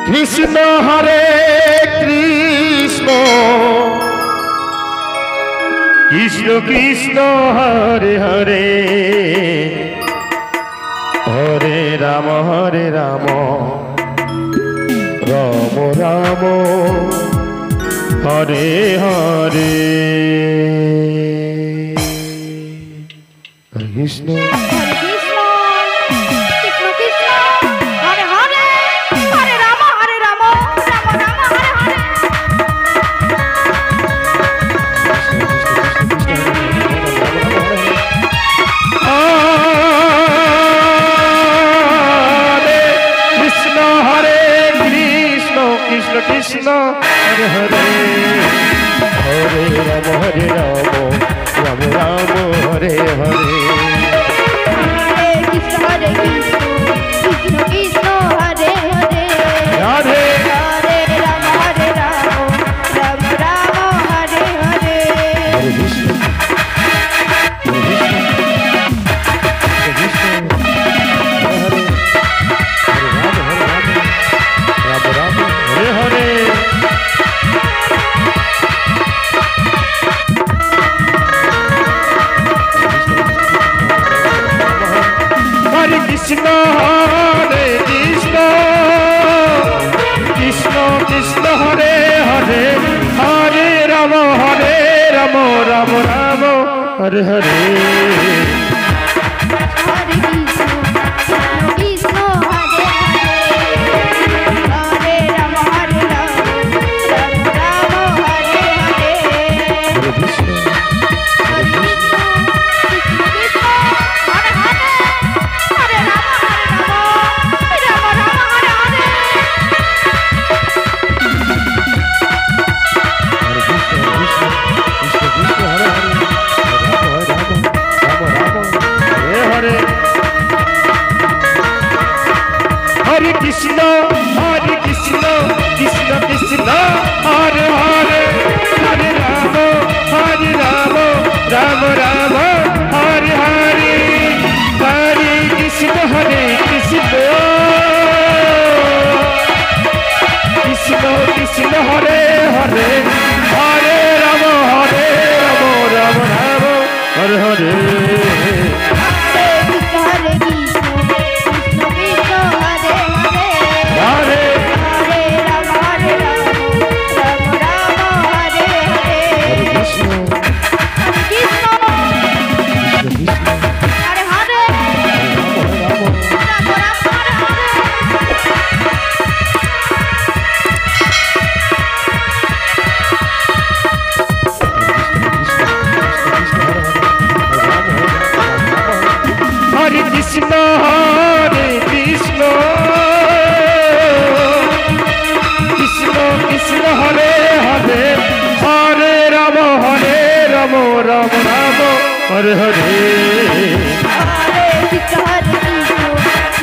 Krishna Hare Krishna Krishna Krishna Hare Hare Hare Ram Ram Ram Hare Hare Krishna Krishna Hare Hare Hare Ram Ram Ram Hare Hare Krishna Hare Krishna Krishna Krishna Hare Hare Radhe Hare Ram Ram Ram Hare Hare Hare Krishna Krishna Hare Krishna Krishna Krishna Hare Hare Hare Ram Ram Ram Hare Hare Hare Krishna Krishna Hare Hare Hare Ram Ram Hare Hare Hare Krishna Hare Krishna, Krishna Krishna, Hare Hare, Hare Rama, Rama Rama, Hare Hare, Hare Krishna, Krishna Krishna, Hare Hare, Hare Rama, Rama Rama, Hare Hare. Krishna Hare Krishna Krishna Krishna Hare Hare Hare Rama Rama Rama Hare Hare Radhe Radhe Hare Krishna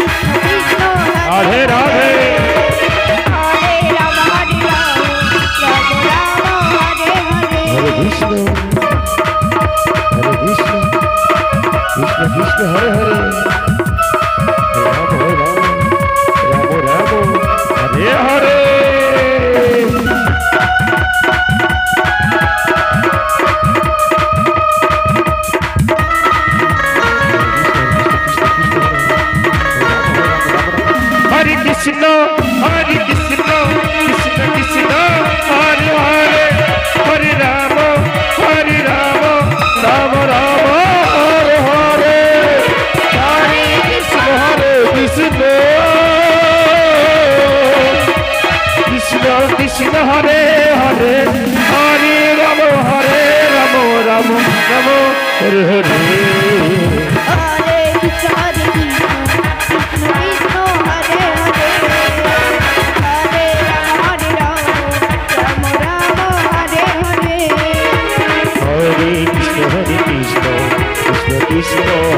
Krishna Krishna Hare Hare Krishna, Krishna, Krishna, Hare Hare, Hare Rama, Rama Rama, Hare Hare, Hare Krishna, Krishna, Krishna, Hare Hare, Hare Rama, Rama Hare Hare. Krishna